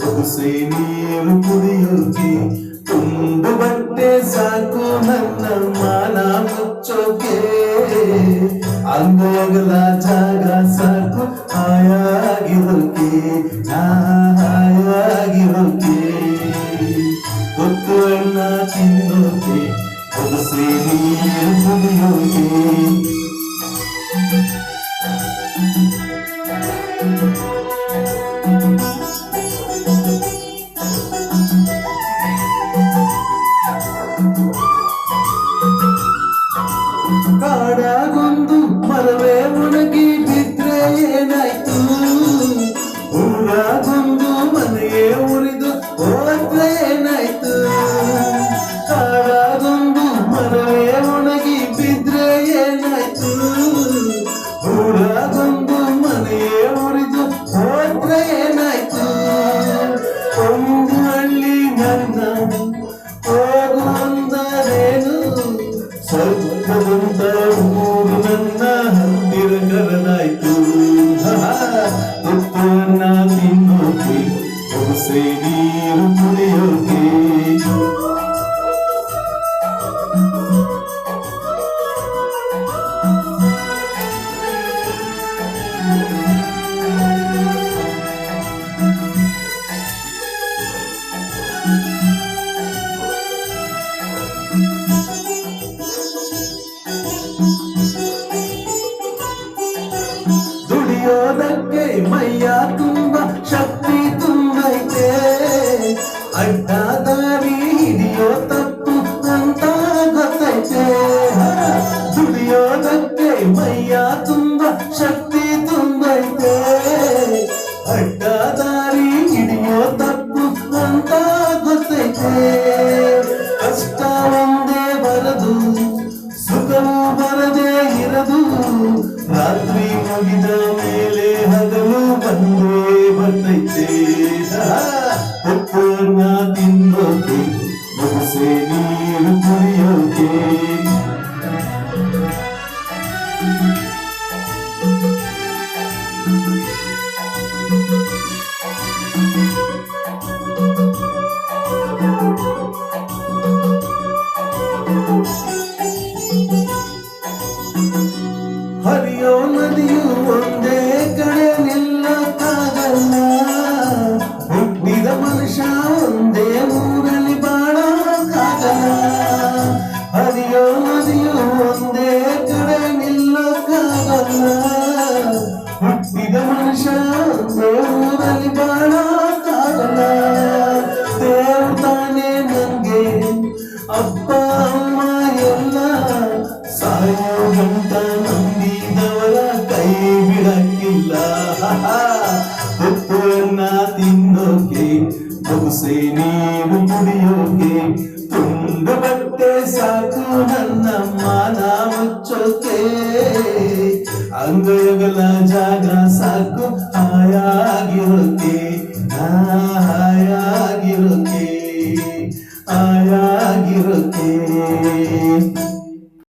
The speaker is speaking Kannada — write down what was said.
ಒಗಸೆ ನೀರು ಕುಡಿಯೋಕೆ ತುಂಬು ಬಟ್ಟೆ ಸಾಕು ನನ್ನ ಮಾನ ಮುಚ್ಚೋಕೆ ಅಂಗಗಳ ಜಾಗ ಸಾಕು ಹಾಯಾಗಿರೋಕೆ ಹಾಯಾಗಿರೋಕೆ ಗೊತ್ತು ಅಣ್ಣ ತಿನ್ನೋಕೆ ಒಗಸೆ ನೀರು ಕುಡಿಯೋಕೆ ಕಾಡಾಗೊಂದು ಮರವೇ ಒಣಗಿ ಬಿದ್ರೆ ಏನಾಯ್ತು ಊರಾಗೊಂದು ಮನೆಯೇ ಉರಿದು ಹೋದ್ರೆ ಏನಾಯ್ತು ಕಾಡಾಗೊಂದು ಮರವೇ ಒಣಗಿ ಬಿದ್ರೆ ಏನಾಯ್ತು ಊರಾಗೊಂದು ಮನೆಯೇ ಉರಿದು ಹೋದ್ರೆ ಏನಾಯ್ತು ಒಂದು ಹಳ್ಳಿ ನನ್ನ ಹೋಗುವಂದರೇನು ಸ್ವರ್ಗದಂತ ಊರು ನನ್ನ ಹತ್ತಿರ ಕರೆದಾಯ್ತು ತುಪ್ಪನ್ನ ತಿನ್ನೋಕೆ ಒಗಸೆ ನೀರು ಕುಡಿಯೋಕೆ ದುಡಿಯೋದಕ್ಕೆ ಮೈಯ ತುಂಬ ಶಕ್ತಿ ತುಂಬೈತೆ ಅಡ್ಡ ದಾರಿ ಹಿಡಿಯೋ ತಪ್ಪು ಅಂತ ಗೊತ್ತೈತೆ ದುಡಿಯೋದಕ್ಕೆ ಮೈಯ ತುಂಬ ಶಕ್ತಿ ತುಂಬೈತೆ ಅಡ್ಡ ದಾರಿ ಹಿಡಿಯೋ ತಪ್ಪು ಅಂತ ಗೊತ್ತೈತೆ ಕಷ್ಟ ಒಂದೇ ಬರದು ಸುಖವು ಬರದೇ ಇರದು ರಾತ್ರಿ ಮುಗಿದ ಮೇಲೆ ಹಗಲು ಬಂದೇ ಬರ್ತೈತೆ ಉಪ್ಪನ್ನ ತಿನ್ನೋಕೆ ಒಗಸೆ ನೀರು ಕುಡಿಯೋಕೆ ಹರಿಯೋ ನದಿಯು ಒಂದೇ ಕಡೆ ನಿಲ್ಲಕ್ಕಾಗಲ್ಲ ಹುಟ್ಟಿದ ಮನುಷ್ಯ ಒಂದೇ ಊರಲ್ಲಿ ಬಾಳಕ್ಕಾಗಲ್ಲ ಹರಿಯೋ ನದಿಯು ಒಂದೇ ಕಡೆ ನಿಲ್ಲಕ್ಕಾಗಲ್ಲ ಹುಟ್ಟಿದ ಮನುಷ್ಯ ಒಂದೇ ಊರಲ್ಲಿ ಬಾಳಕ್ಕಾಗಲ್ಲ ದೇವ್ರು ತಾನೇ ನಂಗೆ ಅಪ್ಪ ಅಮ್ಮ ಎಲ್ಲ ಸಾಯೋ ಗಂಟ ನಂಬಿದವರ ಕೈ ಬಿಡಕ್ಕಿಲ್ಲ ತುಪ್ಪನ್ನ ತಿನ್ನೋಕೆ ಒಗಸೆ ನೀರು ಕುಡಿಯೋಕೆ ತುಂಡು ಬಟ್ಟೆ ಸಾಕು ನನ್ನ ಮಾನ ಮುಚ್ಚೋಕೆ ಅಂಗಗಳ ಜಾಗ ಸಾಕು ಹಾಯಾಗಿರೋಕೆ ಹಾಯಾಗಿರೋಕೆ